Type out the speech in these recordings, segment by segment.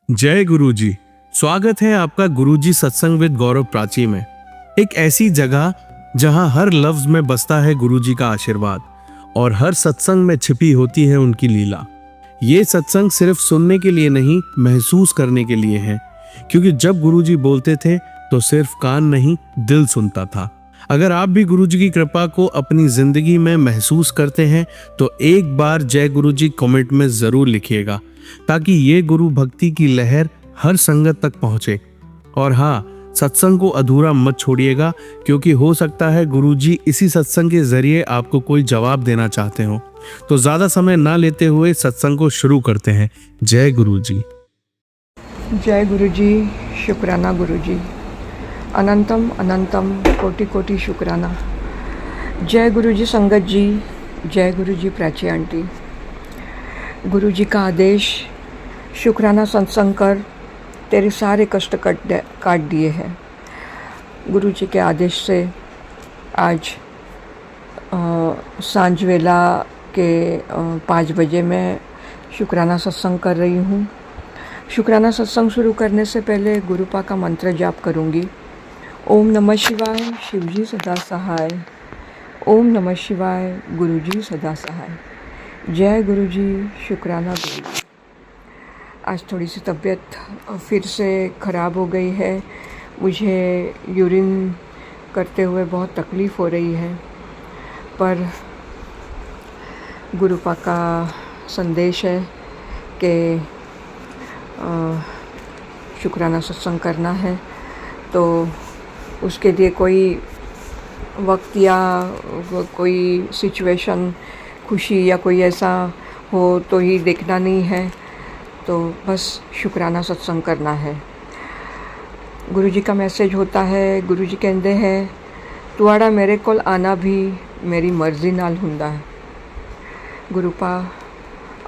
जय गुरुजी। स्वागत है आपका गुरुजी सत्संग विद गौरव प्राची में। एक ऐसी जगह जहां हर लफ्ज में बसता है गुरुजी का आशीर्वाद और हर सत्संग में छिपी होती है उनकी लीला। ये सत्संग सिर्फ सुनने के लिए नहीं, महसूस करने के लिए है, क्योंकि जब गुरुजी बोलते थे तो सिर्फ कान नहीं, दिल सुनता था। अगर आप भी गुरुजी की कृपा को अपनी जिंदगी में महसूस करते हैं तो एक बार जय गुरुजी कमेंट में जरूर लिखिएगा, ताकि ये गुरु भक्ति की लहर हर संगत तक पहुंचे। और हाँ, सत्संग को अधूरा मत छोड़िएगा, क्योंकि हो सकता है गुरुजी इसी सत्संग के जरिए आपको कोई जवाब देना चाहते हो। तो ज्यादा समय ना लेते हुए सत्संग को शुरू करते हैं। जय गुरुजी। जय गुरुजी। शुक्राना गुरुजी। अनंतम अनंतम कोटि कोटि शुक्राना। जय गुरुजी संगत जी। जय गुरुजी प्राची आंटी। गुरुजी का आदेश, शुक्राना सत्संग कर, तेरे सारे कष्ट काट दिए हैं। गुरुजी के आदेश से आज सांझ वेला के 5 बजे मैं शुक्राना सत्संग कर रही हूँ। शुक्राना सत्संग शुरू करने से पहले गुरुपा का मंत्र जाप करूँगी। ओम नमः शिवाय, शिवजी सदा सहाय। ओम नमः शिवाय, गुरुजी सदा सहाय। जय गुरुजी। शुक्राना गुरुजी। आज थोड़ी सी तबीयत फिर से ख़राब हो गई है। मुझे यूरिन करते हुए बहुत तकलीफ़ हो रही है, पर गुरुपा का संदेश है कि शुक्राना सत्संग करना है, तो उसके लिए कोई वक्त या कोई सिचुएशन, खुशी या कोई ऐसा हो तो ही देखना नहीं है, तो बस शुक्राना सत्संग करना है। गुरुजी का मैसेज होता है, गुरुजी कहते हैं, तुआड़ा मेरे कोल आना भी मेरी मर्जी नाल हुंदा है। गुरुपा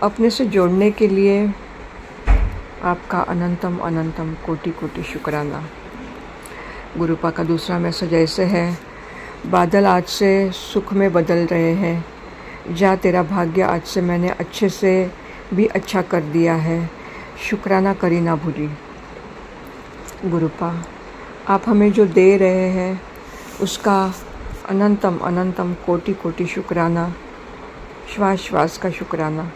अपने से जोड़ने के लिए आपका अनंतम अनंतम कोटि कोटि शुक्राना। गुरुपा का दूसरा मैसेज ऐसे है, बादल आज से सुख में बदल रहे हैं। जा तेरा भाग्य, आज से मैंने अच्छे से भी अच्छा कर दिया है। शुक्राना करी ना भूली। गुरुपा आप हमें जो दे रहे हैं उसका अनंतम अनंतम कोटि कोटि शुक्राना। श्वास श्वास का शुक्राना।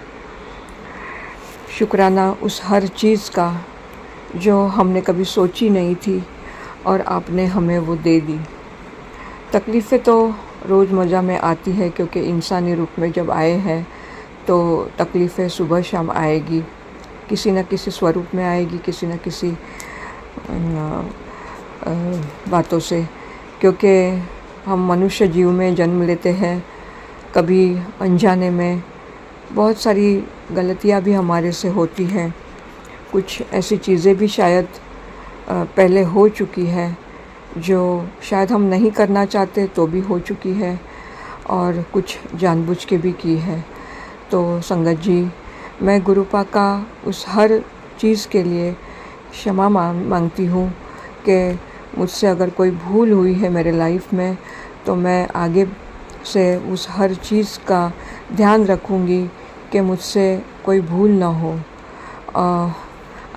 शुक्राना उस हर चीज़ का जो हमने कभी सोची नहीं थी और आपने हमें वो दे दी। तकलीफ़ें तो रोज़मर्रा में आती है, क्योंकि इंसानी रूप में जब आए हैं तो तकलीफ़ें सुबह शाम आएगी, किसी न किसी स्वरूप में आएगी, किसी न किसी बातों से, क्योंकि हम मनुष्य जीव में जन्म लेते हैं। कभी अनजाने में बहुत सारी गलतियां भी हमारे से होती हैं। कुछ ऐसी चीज़ें भी शायद पहले हो चुकी है जो शायद हम नहीं करना चाहते तो भी हो चुकी है, और कुछ जानबूझ के भी की है। तो संगत जी, मैं गुरुपा का उस हर चीज़ के लिए क्षमा मांगती हूँ कि मुझसे अगर कोई भूल हुई है मेरे लाइफ में, तो मैं आगे से उस हर चीज़ का ध्यान रखूँगी कि मुझसे कोई भूल ना हो।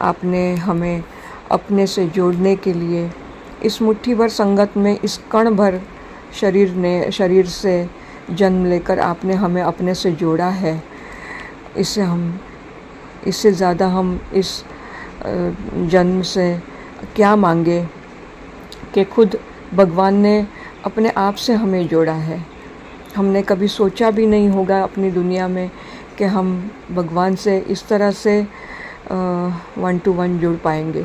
आपने हमें अपने से जोड़ने के लिए इस मुट्ठी भर संगत में, इस कण भर शरीर से जन्म लेकर आपने हमें अपने से जोड़ा है। इससे ज़्यादा हम इस जन्म से क्या मांगे कि खुद भगवान ने अपने आप से हमें जोड़ा है। हमने कभी सोचा भी नहीं होगा अपनी दुनिया में कि हम भगवान से इस तरह से 1 to 1 जुड़ पाएंगे।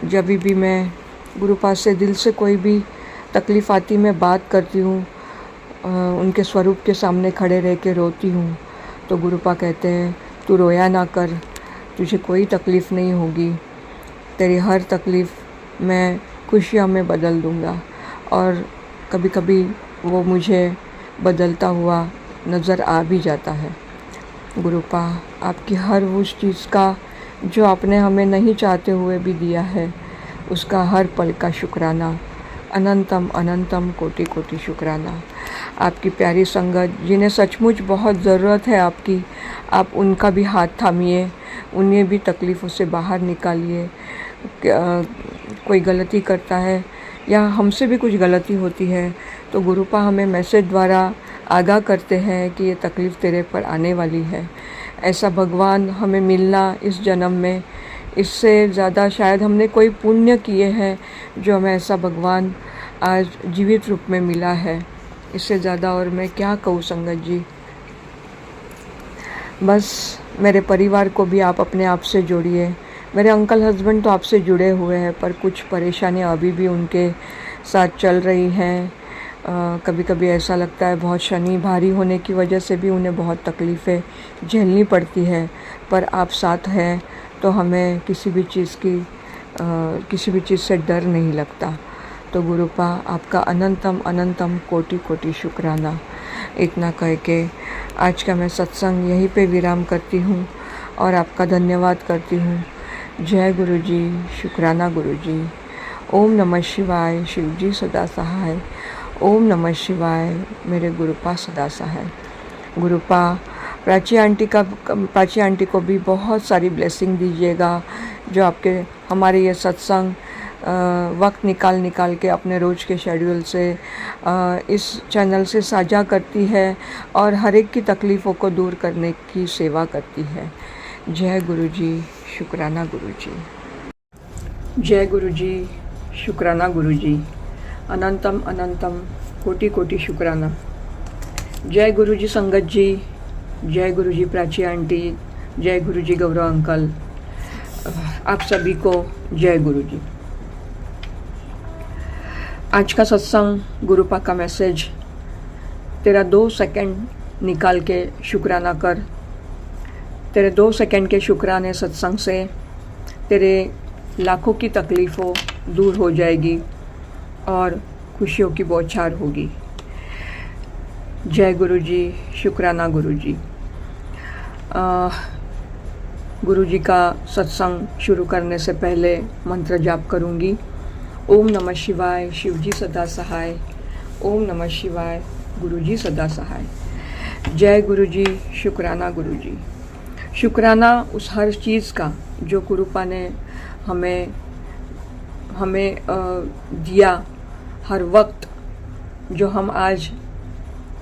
जब भी मैं गुरुपा से दिल से कोई भी तकलीफ़ आती, मैं बात करती हूँ, उनके स्वरूप के सामने खड़े रह के रोती हूँ, तो गुरुपा कहते हैं, तू रोया ना कर, तुझे कोई तकलीफ़ नहीं होगी, तेरी हर तकलीफ़ मैं खुशियों में बदल दूँगा। और कभी कभी वो मुझे बदलता हुआ नज़र आ भी जाता है। गुरुपा आपकी हर उस चीज़ का जो आपने हमें नहीं चाहते हुए भी दिया है, उसका हर पल का शुक्राना। अनंतम अनंतम कोटि कोटि शुक्राना। आपकी प्यारी संगत जिन्हें सचमुच बहुत ज़रूरत है आपकी, आप उनका भी हाथ थामिए, उन्हें भी तकलीफ़ों से बाहर निकालिए। कोई गलती करता है या हमसे भी कुछ गलती होती है तो गुरुपा हमें मैसेज द्वारा आगाह करते हैं कि ये तकलीफ़ तेरे पर आने वाली है। ऐसा भगवान हमें मिलना इस जन्म में, इससे ज़्यादा शायद हमने कोई पुण्य किए हैं जो हमें ऐसा भगवान आज जीवित रूप में मिला है। इससे ज़्यादा और मैं क्या कहूँ संगत जी। बस मेरे परिवार को भी आप अपने आप से जोड़िए। मेरे अंकल हस्बैंड तो आपसे जुड़े हुए हैं, पर कुछ परेशानियाँ अभी भी उनके साथ चल रही हैं। कभी कभी ऐसा लगता है बहुत शनि भारी होने की वजह से भी उन्हें बहुत तकलीफ़ें झेलनी पड़ती है, पर आप साथ हैं तो हमें किसी भी चीज़ से डर नहीं लगता। तो गुरुपा आपका अनंतम अनंतम कोटि कोटि शुक्राना। इतना कह के आज का मैं सत्संग यहीं पे विराम करती हूँ और आपका धन्यवाद करती हूँ। जय गुरु जी, शुक्राना गुरु जी। ओम नमः शिवाय, शिव जी सदा सहाय। ओम नमः शिवाय, मेरे गुरुपा सदा सहाय। गुरुपा प्राची आंटी को भी बहुत सारी ब्लेसिंग दीजिएगा, जो आपके हमारे ये सत्संग वक्त निकाल के अपने रोज़ के शेड्यूल से इस चैनल से साझा करती है और हर एक की तकलीफ़ों को दूर करने की सेवा करती है। जय गुरु जी, शुक्राना गुरु जी। जय गुरु जी, शुक्राना गुरु जी। अनंतम अनंतम कोटि कोटि शुक्राना। जय गुरु जी संगत जी, जय गुरु जी प्राची आंटी, जय गुरु जी गौरव अंकल, आप सभी को जय गुरु जी। आज का सत्संग गुरुपा का मैसेज, तेरा 2 सेकंड निकाल के शुक्राना कर। तेरे 2 सेकंड के शुक्राने सत्संग से तेरे लाखों की तकलीफ़ों दूर हो जाएगी और खुशियों की बौछार होगी। जय गुरु जी, शुक्राना गुरु जी। गुरु जी का सत्संग शुरू करने से पहले मंत्र जाप करूंगी। ओम नमः शिवाय, शिव जी सदा सहाय। ओम नमः शिवाय, गुरु जी सदा सहाय। जय गुरु जी, शुक्राना गुरु जी। शुक्राना उस हर चीज़ का जो गुरुपा ने हमें दिया, हर वक्त जो हम आज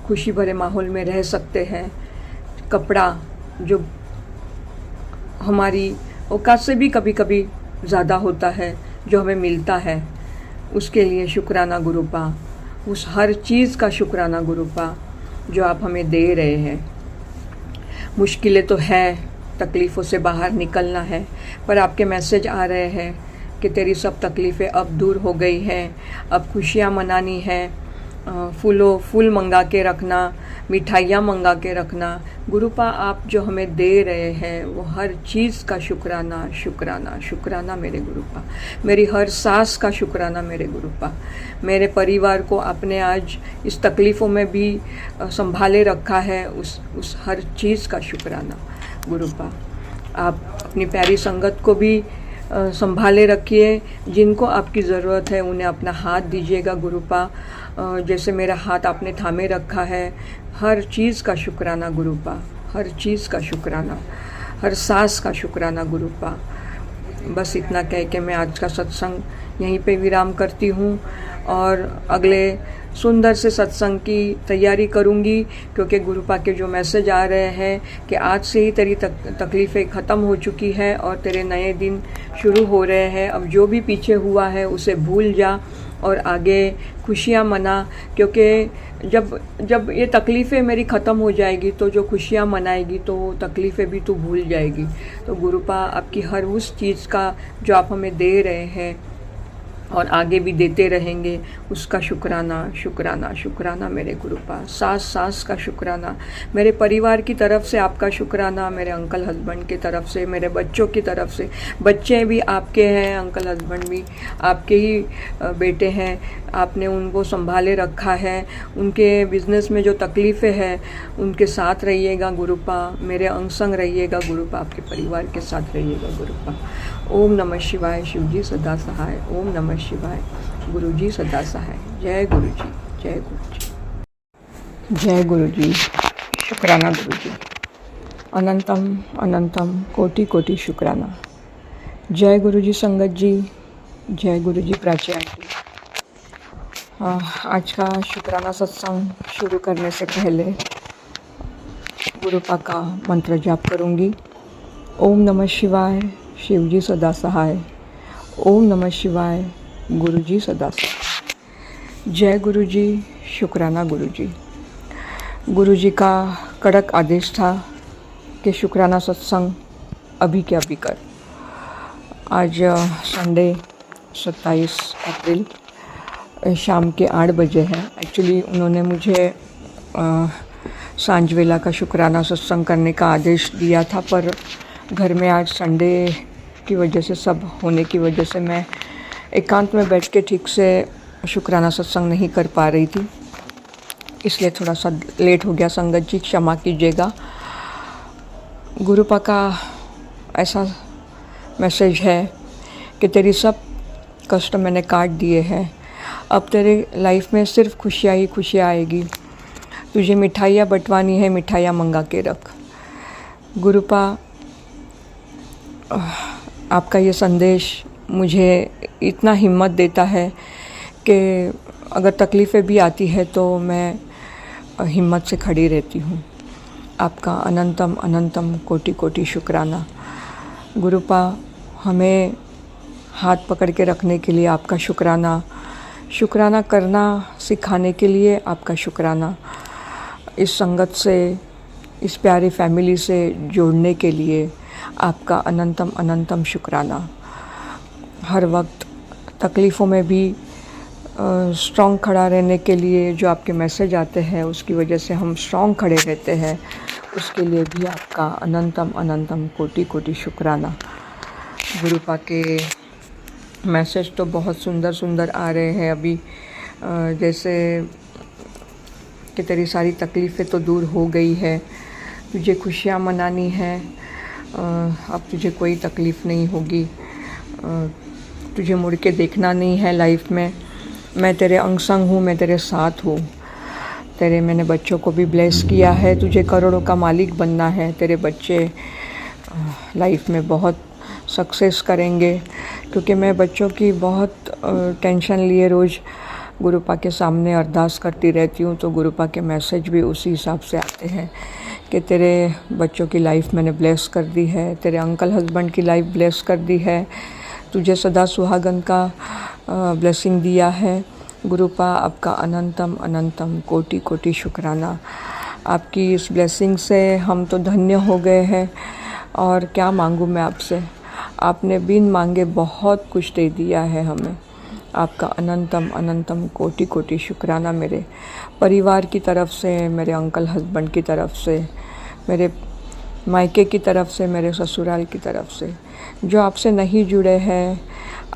खुशी भरे माहौल में रह सकते हैं, कपड़ा जो हमारी औकात से भी कभी कभी ज़्यादा होता है जो हमें मिलता है, उसके लिए शुक्राना गुरुपा। उस हर चीज़ का शुक्राना गुरुपा जो आप हमें दे रहे हैं। मुश्किलें तो है, तकलीफ़ों से बाहर निकलना है, पर आपके मैसेज आ रहे हैं कि तेरी सब तकलीफ़ें अब दूर हो गई हैं, अब खुशियाँ मनानी है। फूल मंगा के रखना, मिठाइयाँ मंगा के रखना। गुरुपा आप जो हमें दे रहे हैं वो हर चीज़ का शुक्राना शुक्राना शुक्राना मेरे गुरुपा। मेरी हर सांस का शुक्राना मेरे गुरुपा। मेरे परिवार को आपने आज इस तकलीफ़ों में भी संभाले रखा है, उस हर चीज़ का शुक्राना गुरुपा। आप अपनी प्यारी संगत को भी संभाले रखिए, जिनको आपकी ज़रूरत है उन्हें अपना हाथ दीजिएगा गुरुपा। जैसे मेरा हाथ आपने थामे रखा है, हर चीज़ का शुक्राना गुरुपा, हर चीज़ का शुक्राना, हर सांस का शुक्राना गुरुपा। बस इतना कह के मैं आज का सत्संग यहीं पे विराम करती हूँ और अगले सुंदर से सत्संग की तैयारी करूँगी, क्योंकि गुरुपा के जो मैसेज आ रहे हैं कि आज से ही तेरी तकलीफ़ें ख़त्म हो चुकी है और तेरे नए दिन शुरू हो रहे हैं। अब जो भी पीछे हुआ है उसे भूल जा और आगे खुशियाँ मना, क्योंकि जब ये तकलीफ़ें मेरी ख़त्म हो जाएगी तो जो खुशियाँ मनाएगी तो वो तकलीफ़ें भी तू भूल जाएगी। तो गुरुपा आपकी हर उस चीज़ का जो आप हमें दे रहे हैं और आगे भी देते रहेंगे, उसका शुक्राना शुक्राना शुक्राना मेरे गुरुपा। सांस का शुक्राना, मेरे परिवार की तरफ से आपका शुक्राना, मेरे अंकल हस्बैंड की तरफ से, मेरे बच्चों की तरफ से। बच्चे भी आपके हैं, अंकल हस्बैंड भी आपके ही बेटे हैं, आपने उनको संभाले रखा है। उनके बिजनेस में जो तकलीफ़ें हैं उनके साथ रहिएगा गुरुपा, मेरे अंग संग रहिएगा गुरुपा, आपके परिवार के साथ रहिएगा गुरुपा। ओम नमः शिवाय, शिव जी सदा सहाय। ओम नमः शिवाय, गुरु जी सदा सहाय। जय गुरु जी, जय गुरु जी, जय गुरु जी, शुक्राना गुरु जी। अनंतम अनंतम कोटि कोटि शुक्राना। जय गुरुजी संगत जी, जय गुरुजी प्राची आंटी। आज का शुक्राना सत्संग शुरू करने से पहले गुरुपा का मंत्र जाप करूंगी। ओम नमः शिवाय, शिवजी सदा सहाय। ओम नमः शिवाय, गुरुजी सदा सहाय। जय गुरुजी, शुक्राना गुरुजी। गुरुजी का कड़क आदेश था कि शुक्राना सत्संग अभी के अभी कर। आज संडे 27 अप्रैल शाम के 8 बजे है। एक्चुअली उन्होंने मुझे सांझ वेला का शुक्राना सत्संग करने का आदेश दिया था, पर घर में आज संडे की वजह से, सब होने की वजह से मैं एकांत में बैठ के ठीक से शुक्राना सत्संग नहीं कर पा रही थी, इसलिए थोड़ा सा लेट हो गया। संगत जी क्षमा कीजिएगा। गुरुपा का ऐसा मैसेज है कि तेरी सब कष्ट मैंने काट दिए हैं, अब तेरे लाइफ में सिर्फ खुशियाँ ही खुशियाँ आएगी। तुझे मिठाइयाँ बंटवानी है, मिठाइयाँ मंगा के रख। गुरुपा, आपका ये संदेश मुझे इतना हिम्मत देता है कि अगर तकलीफ़ें भी आती है तो मैं हिम्मत से खड़ी रहती हूँ। आपका अनंतम अनंतम कोटि कोटि शुक्राना। गुरुपा, हमें हाथ पकड़ के रखने के लिए आपका शुक्राना, शुक्राना करना सिखाने के लिए आपका शुक्राना, इस संगत से, इस प्यारी फैमिली से जोड़ने के लिए आपका अनंतम अनंतम शुक्राना। हर वक्त तकलीफ़ों में भी स्ट्रॉन्ग खड़ा रहने के लिए जो आपके मैसेज आते हैं, उसकी वजह से हम स्ट्रॉन्ग खड़े रहते हैं, उसके लिए भी आपका अनंतम अनंतम कोटि कोटि शुक्राना। गुरुपा के मैसेज तो बहुत सुंदर सुंदर आ रहे हैं अभी, जैसे कि तेरी सारी तकलीफ़ें तो दूर हो गई है, तुझे खुशियाँ मनानी है, अब तुझे कोई तकलीफ़ नहीं होगी, तुझे मुड़ के देखना नहीं है लाइफ में। मैं तेरे अंग संग हूँ, मैं तेरे साथ हूँ। तेरे मैंने बच्चों को भी ब्लेस किया है, तुझे करोड़ों का मालिक बनना है। तेरे बच्चे लाइफ में बहुत सक्सेस करेंगे, क्योंकि मैं बच्चों की बहुत टेंशन लिए रोज़ गुरुपा के सामने अरदास करती रहती हूँ, तो गुरुपा के मैसेज भी उसी हिसाब से आते हैं कि तेरे बच्चों की लाइफ मैंने ब्लेस कर दी है, तेरे अंकल हस्बैंड की लाइफ ब्लेस कर दी है, तुझे सदा सुहागन का ब्लेसिंग दिया है। गुरुपा, आपका अनंतम अनंतम कोटि कोटि शुक्राना। आपकी इस ब्लेसिंग से हम तो धन्य हो गए हैं, और क्या मांगूँ मैं आपसे। आपने बिन मांगे बहुत कुछ दे दिया है हमें। आपका अनंतम अनंतम कोटि कोटि शुक्राना। मेरे परिवार की तरफ से, मेरे अंकल हस्बैंड की तरफ से, मेरे मायके की तरफ से, मेरे ससुराल की तरफ से, जो आपसे नहीं जुड़े हैं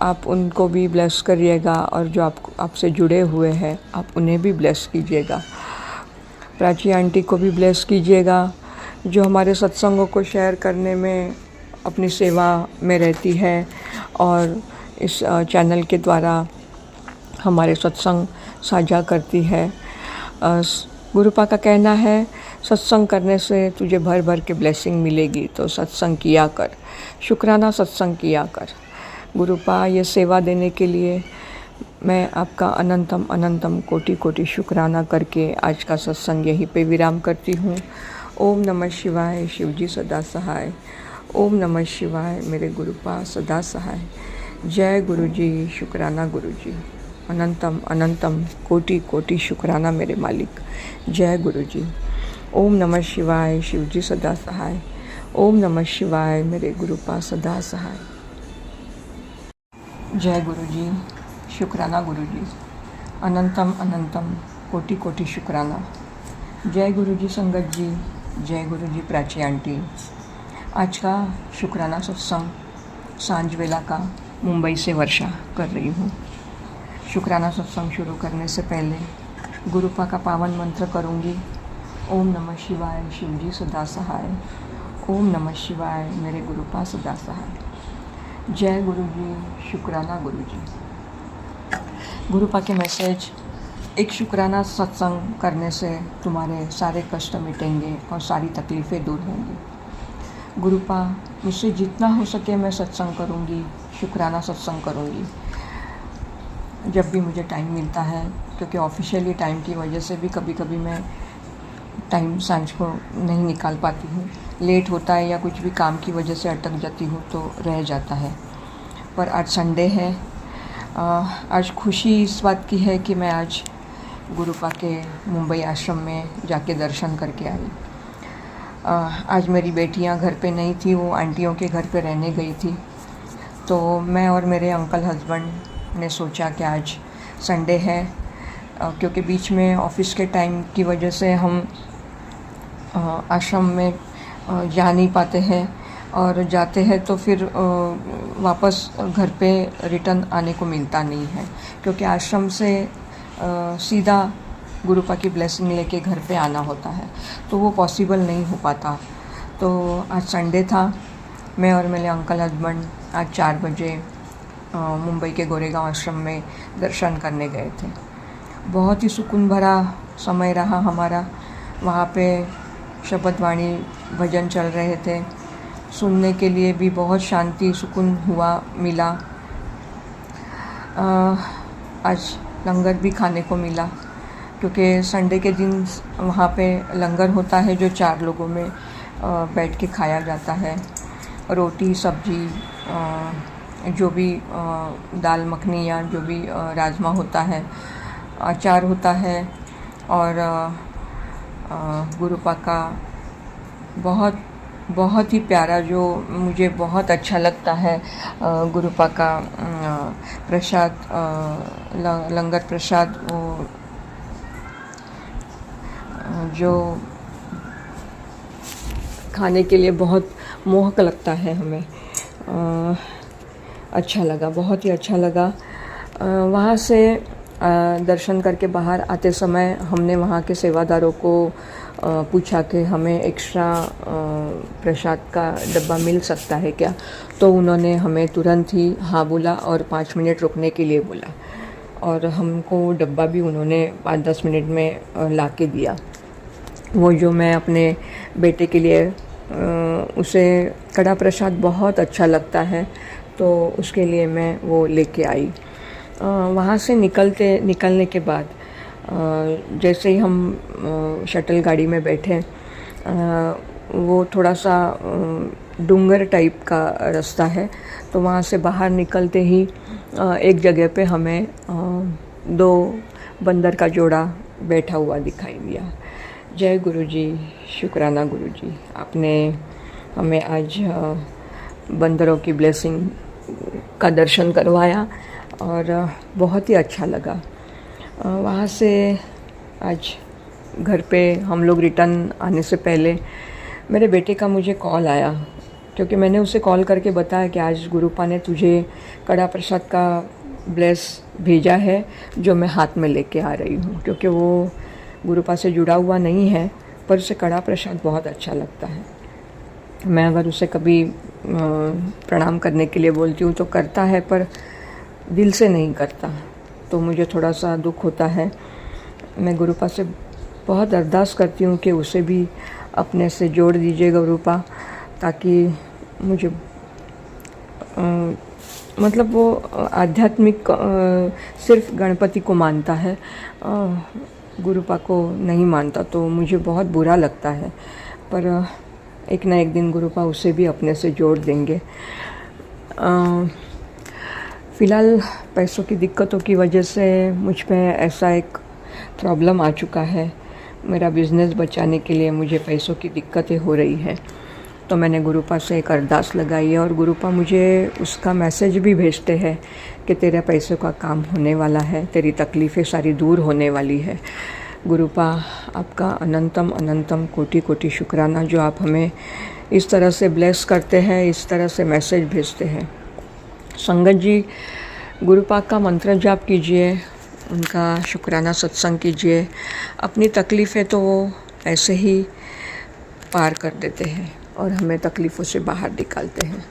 आप उनको भी ब्लेस करिएगा, और जो आपसे जुड़े हुए हैं आप उन्हें भी ब्लेस कीजिएगा। प्राची आंटी को भी ब्लेस कीजिएगा, जो हमारे सत्संगों को शेयर करने में अपनी सेवा में रहती है और इस चैनल के द्वारा हमारे सत्संग साझा करती है। गुरुपा का कहना है, सत्संग करने से तुझे भर भर के ब्लेसिंग मिलेगी, तो सत्संग किया कर, शुक्राना सत्संग किया कर। गुरुपा, ये सेवा देने के लिए मैं आपका अनंतम अनंतम कोटि कोटि शुक्राना करके आज का सत्संग यहीं पे विराम करती हूँ। ओम नमः शिवाय, शिवजी सदा सहाय। ओम नमः शिवाय, मेरे गुरुपा सदा सहाय। जय गुरुजी, शुक्राना गुरुजी। अनंतम अनंतम कोटि कोटि शुक्राना मेरे मालिक। जय गुरुजी। ओम नमः शिवाय, शिवजी सदा सहाय। ओम नमः शिवाय, मेरे गुरुपा सदा सहाय। जय गुरुजी, शुक्राना गुरुजी। अनंतम अनंतम कोटि कोटि शुक्राना। जय गुरुजी संगत जी, जय गुरुजी प्राची आंटी। आज का शुक्राना सत्संग सांझ वेला का मुंबई से वर्षा कर रही हूँ। शुक्राना सत्संग शुरू करने से पहले गुरुपा का पावन मंत्र करूँगी। ओम नमः शिवाय, शिवजी सदा सहाय। ओम नमः शिवाय, मेरे गुरुपा सदा सहाय। जय गुरुजी, शुक्राना गुरुजी। गुरुपा के मैसेज, एक शुक्राना सत्संग करने से तुम्हारे सारे कष्ट मिटेंगे और सारी तकलीफ़ें दूर होंगी। गुरुपा मुझसे जितना हो सके मैं सत्संग करूँगी, शुक्राना सत्संग करूँगी जब भी मुझे टाइम मिलता है, क्योंकि ऑफिशियली टाइम की वजह से भी कभी कभी मैं टाइम सांझ को नहीं निकाल पाती हूँ, लेट होता है या कुछ भी काम की वजह से अटक जाती हूँ तो रह जाता है। पर आज संडे है। आज खुशी इस बात की है कि मैं आज गुरुपा के मुंबई आश्रम में जाके दर्शन करके आई। आज मेरी बेटियां घर पे नहीं थी, वो आंटियों के घर पे रहने गई थी, तो मैं और मेरे अंकल हस्बैंड ने सोचा कि आज संडे है, क्योंकि बीच में ऑफिस के टाइम की वजह से हम आश्रम में जा नहीं पाते हैं, और जाते हैं तो फिर वापस घर पे रिटर्न आने को मिलता नहीं है, क्योंकि आश्रम से सीधा गुरुपा की ब्लेसिंग लेके घर पे आना होता है, तो वो पॉसिबल नहीं हो पाता। तो आज संडे था, मैं और मेरे अंकल हस्बैंड आज 4 बजे मुंबई के गोरेगांव आश्रम में दर्शन करने गए थे। बहुत ही सुकून भरा समय रहा हमारा। वहाँ पे शब्द वाणी भजन चल रहे थे, सुनने के लिए भी बहुत शांति सुकून मिला। आज लंगर भी खाने को मिला, क्योंकि संडे के दिन वहाँ पे लंगर होता है जो 4 लोगों में बैठ के खाया जाता है। रोटी सब्जी, जो भी दाल मखनी या जो भी राजमा होता है, अचार होता है, और गुरुपा का बहुत ही प्यारा, जो मुझे बहुत अच्छा लगता है, गुरुपा का प्रसाद, लंगर प्रसाद, वो जो खाने के लिए बहुत मोहक लगता है हमें। अच्छा लगा, बहुत ही अच्छा लगा। वहाँ से दर्शन करके बाहर आते समय हमने वहाँ के सेवादारों को पूछा कि हमें एक्स्ट्रा प्रसाद का डब्बा मिल सकता है क्या, तो उन्होंने हमें तुरंत ही हाँ बोला और 5 मिनट रुकने के लिए बोला, और हमको डब्बा भी उन्होंने 5-10 मिनट में ला के दिया। वो जो मैं अपने बेटे के लिए, उसे कड़ा प्रसाद बहुत अच्छा लगता है, तो उसके लिए मैं वो लेके आई। वहाँ से निकलने के बाद जैसे ही हम शटल गाड़ी में बैठे, वो थोड़ा सा डूंगर टाइप का रास्ता है, तो वहाँ से बाहर निकलते ही एक जगह पे हमें 2 बंदर का जोड़ा बैठा हुआ दिखाई दिया। जय गुरुजी, शुक्राना गुरुजी, आपने हमें आज बंदरों की ब्लेसिंग का दर्शन करवाया और बहुत ही अच्छा लगा। वहाँ से आज घर पे हम लोग रिटर्न आने से पहले मेरे बेटे का मुझे कॉल आया, क्योंकि मैंने उसे कॉल करके बताया कि आज गुरुपा ने तुझे कड़ा प्रसाद का ब्लेस भेजा है, जो मैं हाथ में लेके आ रही हूँ, क्योंकि वो गुरुपा से जुड़ा हुआ नहीं है, पर उसे कड़ा प्रसाद बहुत अच्छा लगता है। मैं अगर उसे कभी प्रणाम करने के लिए बोलती हूँ तो करता है, पर दिल से नहीं करता, तो मुझे थोड़ा सा दुख होता है। मैं गुरुपा से बहुत अरदास करती हूँ कि उसे भी अपने से जोड़ दीजिए गुरुपा, ताकि मुझे मतलब वो आध्यात्मिक सिर्फ गणपति को मानता है, गुरुपा को नहीं मानता, तो मुझे बहुत बुरा लगता है। पर एक ना एक दिन गुरुपा उसे भी अपने से जोड़ देंगे। फ़िलहाल पैसों की दिक्कतों की वजह से मुझ पे ऐसा एक प्रॉब्लम आ चुका है, मेरा बिज़नेस बचाने के लिए मुझे पैसों की दिक्कतें हो रही है, तो मैंने गुरुपा से एक अरदास लगाई है, और गुरुपा मुझे उसका मैसेज भी भेजते हैं कि तेरे पैसों का काम होने वाला है, तेरी तकलीफ़ें सारी दूर होने वाली है। गुरुपा, आपका अनंतम अनंतम कोटि कोटि शुक्राना, जो आप हमें इस तरह से ब्लेस करते हैं, इस तरह से मैसेज भेजते हैं। संगत जी, गुरुपा का मंत्र जाप कीजिए, उनका शुक्राना सत्संग कीजिए। अपनी तकलीफ़ें तो वो ऐसे ही पार कर देते हैं और हमें तकलीफ़ों से बाहर निकालते हैं।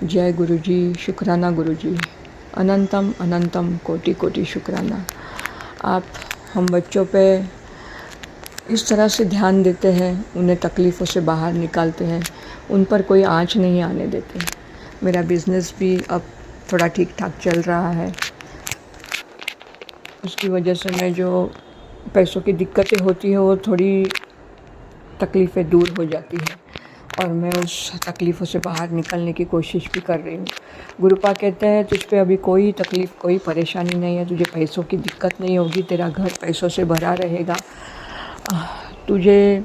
जय गुरुजी, शुक्राना गुरुजी, अनंतम अनंतम कोटि कोटि शुक्राना। आप हम बच्चों पे इस तरह से ध्यान देते हैं, उन्हें तकलीफ़ों से बाहर निकालते हैं, उन पर कोई आँच नहीं आने देते। मेरा बिज़नेस भी अब थोड़ा ठीक ठाक चल रहा है। उसकी वजह से मैं जो पैसों की दिक्कतें होती है वो थोड़ी तकलीफ़ें दूर हो जाती है और मैं उस तकलीफ़ों से बाहर निकलने की कोशिश भी कर रही हूँ। गुरुपा कहते हैं तुझ पे अभी कोई तकलीफ़, कोई परेशानी नहीं है, तुझे पैसों की दिक्कत नहीं होगी, तेरा घर पैसों से भरा रहेगा। तुझे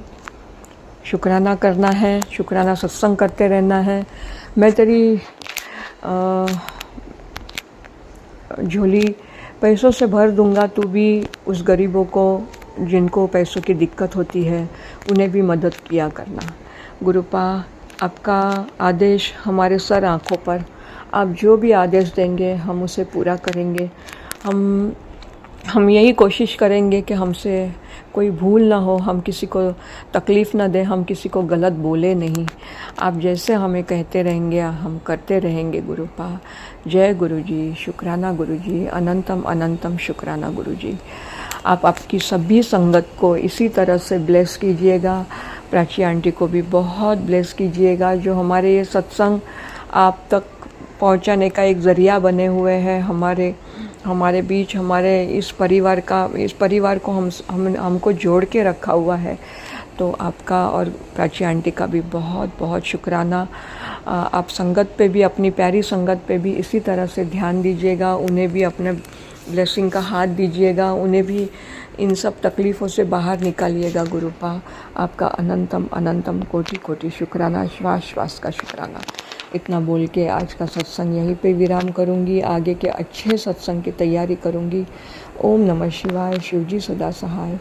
शुक्राना करना है, शुक्राना सत्संग करते रहना है। मैं तेरी झोली पैसों से भर दूंगा, तू भी उस गरीबों को जिनको पैसों की दिक्कत होती है उन्हें भी मदद किया करना। गुरुपा, आपका आदेश हमारे सर आँखों पर, आप जो भी आदेश देंगे हम उसे पूरा करेंगे। हम यही कोशिश करेंगे कि हमसे कोई भूल ना हो, हम किसी को तकलीफ़ ना दें, हम किसी को गलत बोले नहीं। आप जैसे हमें कहते रहेंगे हम करते रहेंगे गुरुपा। जय गुरुजी, शुक्राना गुरुजी, अनंतम अनंतम शुक्राना गुरुजी। आप आपकी सभी संगत को इसी तरह से ब्लेस कीजिएगा। प्राची आंटी को भी बहुत ब्लेस कीजिएगा, जो हमारे ये सत्संग आप तक पहुंचाने का एक ज़रिया बने हुए हैं। हमारे बीच हमारे इस परिवार को हमको जोड़ के रखा हुआ है। तो आपका और प्राची आंटी का भी बहुत बहुत शुक्राना। आप संगत पे भी, अपनी प्यारी संगत पे भी इसी तरह से ध्यान दीजिएगा, उन्हें भी अपने ब्लेसिंग का हाथ दीजिएगा, उन्हें भी इन सब तकलीफ़ों से बाहर निकालिएगा गुरुपा। आपका अनंतम अनंतम कोटि कोटि शुक्राना, श्वास श्वास का शुक्राना। इतना बोल के आज का सत्संग यहीं पे विराम करूँगी। आगे के अच्छे सत्संग की तैयारी करूँगी। ओम नमः शिवाय, शिवजी सदा सहाय।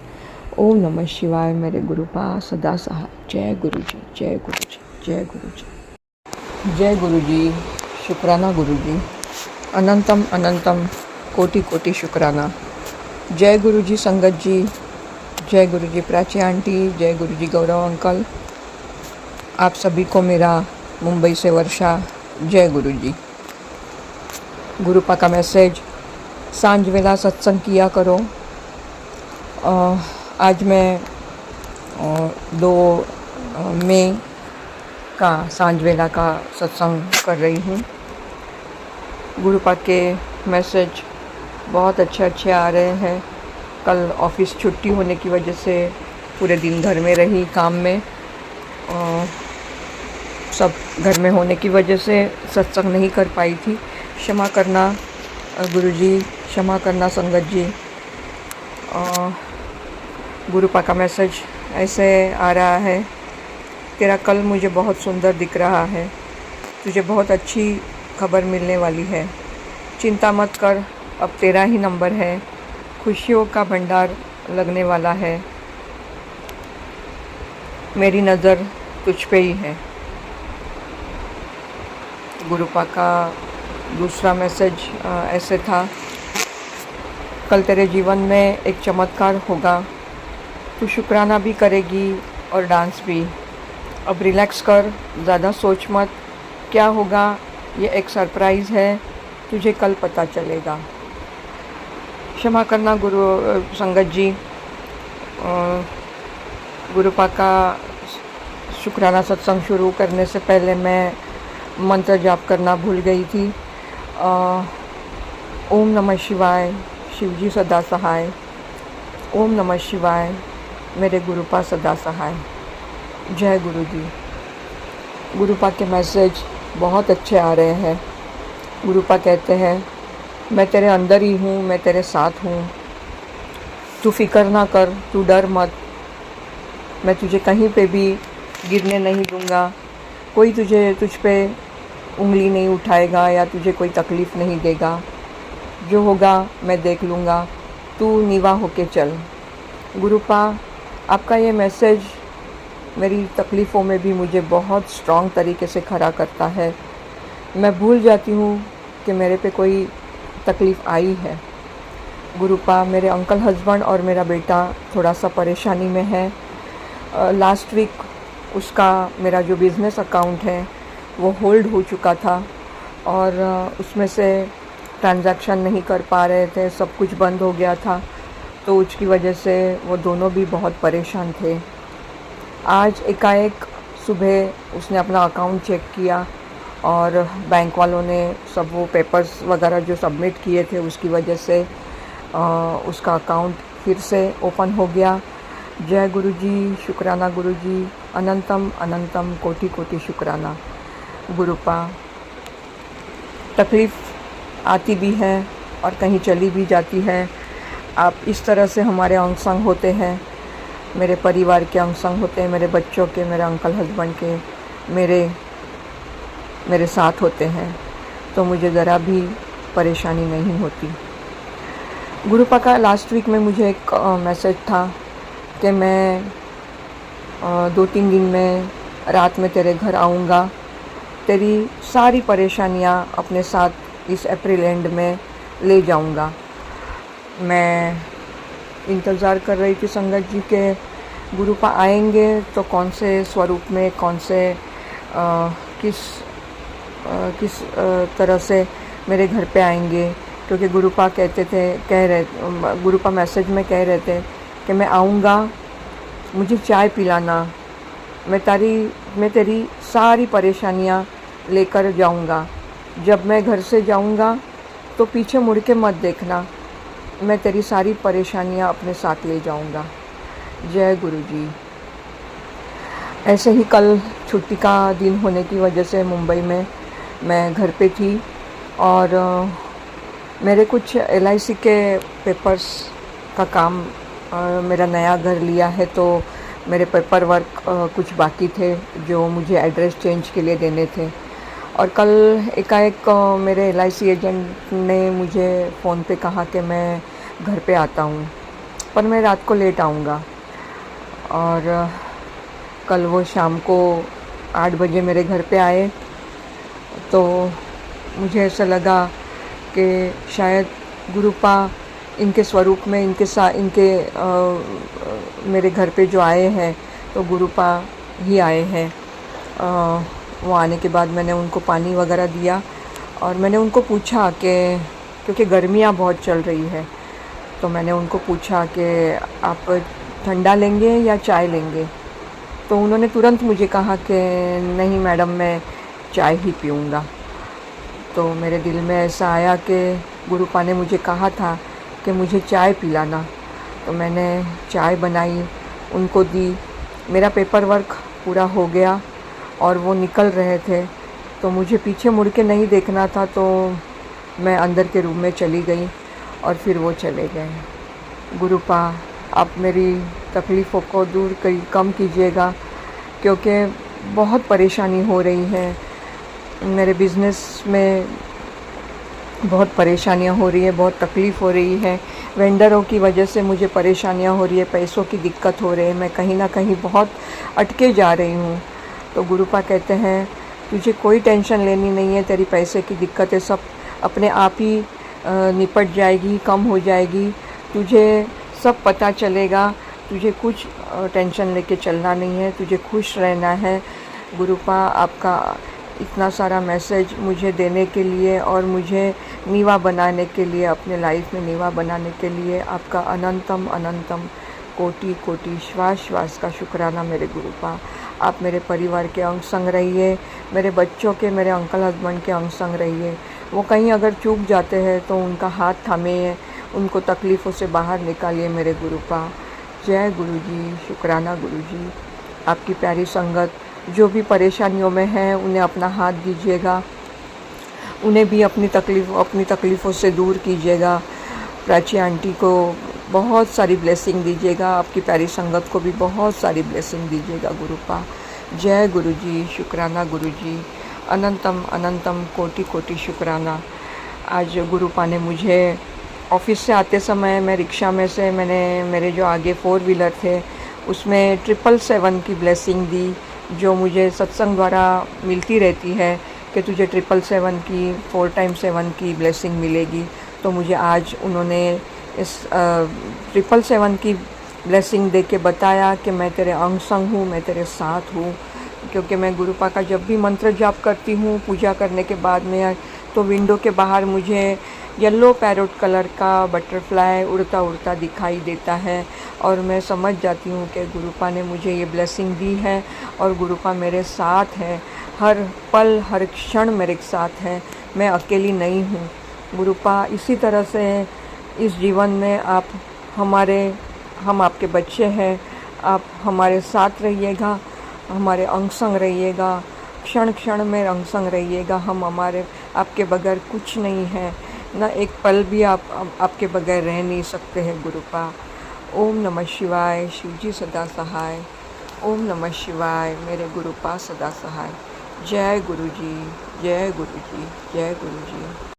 ओम नमः शिवाय, मेरे गुरुपा सदा सहाय। जय गुरुजी, जय गुरुजी, जय गुरुजी, जय गुरुजी, शुक्राना गुरुजी, अनंतम अनंतम कोटि कोटि शुक्राना। जय गुरुजी संगत जी, जय गुरुजी प्राची आंटी, जय गुरुजी गौरव अंकल। आप सभी को मेरा मुंबई से वर्षा जय गुरुजी। गुरुपा का मैसेज, सांझ वेला सत्संग किया करो। आज मैं 2 मई का सांझ वेला का सत्संग कर रही हूँ। गुरुपा के मैसेज बहुत अच्छे आ रहे हैं। कल ऑफिस छुट्टी होने की वजह से पूरे दिन घर में रही, काम में, सब घर में होने की वजह से सत्संग नहीं कर पाई थी। क्षमा करना गुरुजी, क्षमा करना संगत जी। गुरुपा का मैसेज ऐसे आ रहा है, तेरा कल मुझे बहुत सुंदर दिख रहा है, तुझे बहुत अच्छी खबर मिलने वाली है, चिंता मत कर, अब तेरा ही नंबर है, खुशियों का भंडार लगने वाला है, मेरी नज़र तुझ पे ही है। गुरुपा का दूसरा मैसेज ऐसे था, कल तेरे जीवन में एक चमत्कार होगा, तू शुक्राना भी करेगी और डांस भी। अब रिलैक्स कर, ज़्यादा सोच मत, क्या होगा ये एक सरप्राइज़ है, तुझे कल पता चलेगा। क्षमा करना गुरु संगत जी। गुरुपा का शुक्राना सत्संग शुरू करने से पहले मैं मंत्र जाप करना भूल गई थी। ओम नमः शिवाय, शिवजी सदा सहाय। ओम नमः शिवाय, मेरे गुरुपा सदा सहाय। जय गुरु जी। गुरुपा के मैसेज बहुत अच्छे आ रहे हैं। गुरुपा कहते हैं, मैं तेरे अंदर ही हूँ, मैं तेरे साथ हूँ, तू फिक्र ना कर, तू डर मत, मैं तुझे कहीं पे भी गिरने नहीं दूँगा, कोई तुझ पे उंगली नहीं उठाएगा या तुझे कोई तकलीफ़ नहीं देगा, जो होगा मैं देख लूँगा, तू नीवा होके चल। गुरुपा, आपका ये मैसेज मेरी तकलीफ़ों में भी मुझे बहुत स्ट्रॉन्ग तरीके से खड़ा करता है। मैं भूल जाती हूँ कि मेरे पे कोई तकलीफ़ आई है। गुरुपा, मेरे अंकल हस्बैंड और मेरा बेटा थोड़ा सा परेशानी में है। लास्ट वीक उसका मेरा जो बिज़नेस अकाउंट है वो होल्ड हो चुका था और उसमें से ट्रांजैक्शन नहीं कर पा रहे थे, सब कुछ बंद हो गया था। तो उसकी वजह से वो दोनों भी बहुत परेशान थे। आज एकाएक सुबह उसने अपना अकाउंट चेक किया और बैंक वालों ने सब वो पेपर्स वगैरह जो सबमिट किए थे उसकी वजह से उसका अकाउंट फिर से ओपन हो गया। जय गुरुजी, शुक्राना गुरुजी, अनंतम अनंतम कोटि कोटि शुक्राना। गुरुपा, तकलीफ़ आती भी है और कहीं चली भी जाती है। आप इस तरह से हमारे अंग संग होते हैं, मेरे परिवार के अंग संग होते हैं, मेरे बच्चों के, मेरे अंकल हस्बैंड के, मेरे साथ होते हैं, तो मुझे ज़रा भी परेशानी नहीं होती। गुरुपा का लास्ट वीक में मुझे एक मैसेज था कि मैं 2-3 दिन में रात में तेरे घर आऊँगा, तेरी सारी परेशानियाँ अपने साथ इस अप्रैल एंड में ले जाऊँगा। मैं इंतज़ार कर रही थी संगत जी के गुरुपा आएंगे तो कौन से स्वरूप में, कौन से किस तरह से मेरे घर पे आएंगे, क्योंकि गुरुपा गुरुपा मैसेज में कह रहे थे कि मैं आऊँगा, मुझे चाय पिलाना, मैं तेरी सारी परेशानियाँ लेकर जाऊँगा। जब मैं घर से जाऊँगा तो पीछे मुड़ के मत देखना, मैं तेरी सारी परेशानियाँ अपने साथ ले जाऊँगा। जय गुरुजी। ऐसे ही कल छुट्टी का दिन होने की वजह से मुंबई में मैं घर पे थी और मेरे कुछ LIC के पेपर्स का काम, मेरा नया घर लिया है तो मेरे पेपर वर्क कुछ बाकी थे जो मुझे एड्रेस चेंज के लिए देने थे। और कल एकाएक मेरे LIC एजेंट ने मुझे फ़ोन पे कहा कि मैं घर पे आता हूँ, पर मैं रात को लेट आऊँगा। और कल वो शाम को 8 बजे मेरे घर पे आए तो मुझे ऐसा लगा कि शायद गुरुपा इनके स्वरूप में मेरे घर पे जो आए हैं तो गुरुपा ही आए हैं। वो आने के बाद मैंने उनको पानी वगैरह दिया और मैंने उनको पूछा कि क्योंकि गर्मियाँ बहुत चल रही है तो मैंने उनको पूछा कि आप ठंडा लेंगे या चाय लेंगे, तो उन्होंने तुरंत मुझे कहा कि नहीं मैडम, मैं चाय ही पीऊँगा। तो मेरे दिल में ऐसा आया कि गुरुपा ने मुझे कहा था कि मुझे चाय पिलाना, तो मैंने चाय बनाई, उनको दी। मेरा पेपर वर्क पूरा हो गया और वो निकल रहे थे तो मुझे पीछे मुड़ के नहीं देखना था, तो मैं अंदर के रूम में चली गई और फिर वो चले गए। गुरुपा, आप मेरी तकलीफ़ों को कम कीजिएगा, क्योंकि बहुत परेशानी हो रही है। मेरे बिज़नेस में बहुत परेशानियाँ हो रही है, बहुत तकलीफ़ हो रही है। वेंडरों की वजह से मुझे परेशानियाँ हो रही है, पैसों की दिक्कत हो रही है, मैं कहीं ना कहीं बहुत अटके जा रही हूँ। तो गुरुपा कहते हैं तुझे कोई टेंशन लेनी नहीं है, तेरी पैसे की दिक्कतें सब अपने आप ही निपट जाएगी, कम हो जाएगी, तुझे सब पता चलेगा, तुझे कुछ टेंशन लेके चलना नहीं है, तुझे खुश रहना है। गुरुपा, आपका इतना सारा मैसेज मुझे देने के लिए और मुझे नीवा बनाने के लिए, अपने लाइफ में नीवा बनाने के लिए आपका अनंतम अनंतम कोटि कोटि श्वास श्वास का शुक्राना मेरे गुरुपा। आप मेरे परिवार के अंग संग रहिए, मेरे बच्चों के, मेरे अंकल हस्बैंड के अंग संग रहिए। वो कहीं अगर चूक जाते हैं तो उनका हाथ थामिए, उनको तकलीफ़ों से बाहर निकालिए मेरे गुरुपा। जय गुरुजी, शुक्राना गुरुजी। आपकी प्यारी संगत जो भी परेशानियों में है उन्हें अपना हाथ दीजिएगा, उन्हें भी अपनी तकलीफ़ों से दूर कीजिएगा। प्राची आंटी को बहुत सारी ब्लेसिंग दीजिएगा, आपकी प्यारी संगत को भी बहुत सारी ब्लेसिंग दीजिएगा गुरुपा। जय गुरुजी, शुक्राना गुरुजी, अनंतम अनंतम कोटि कोटि शुक्राना। आज गुरुपा ने मुझे ऑफिस से आते समय मैं रिक्शा में से मेरे जो आगे 4 व्हीलर थे उसमें 777 की ब्लेसिंग दी, जो मुझे सत्संग द्वारा मिलती रहती है कि तुझे 777 की 4 टाइम्स 7 की ब्लेसिंग मिलेगी। तो मुझे आज उन्होंने इस 777 की ब्लेसिंग दे के बताया कि मैं तेरे अंग संग हूँ, मैं तेरे साथ हूँ। क्योंकि मैं गुरुपा का जब भी मंत्र जाप करती हूँ पूजा करने के बाद में, तो विंडो के बाहर मुझे येलो पैरोट कलर का बटरफ्लाई उड़ता उड़ता दिखाई देता है और मैं समझ जाती हूँ कि गुरुपा ने मुझे ये ब्लेसिंग दी है और गुरुपा मेरे साथ है, हर पल हर क्षण मेरे साथ है, मैं अकेली नहीं हूँ। गुरुपा इसी तरह से इस जीवन में हम आपके बच्चे हैं, आप हमारे साथ रहिएगा, हमारे अंग संग रहिएगा, क्षण क्षण में अंग संग रहिएगा। हम आपके बगैर कुछ नहीं है, ना एक पल भी आपके बगैर रह नहीं सकते हैं गुरुपा। ओम नमः शिवाय, शिवजी सदा सहाय। ओम नमः शिवाय, मेरे गुरुपा सदा सहाय। जय गुरु जी, जय गुरु जी, जय गुरु जी।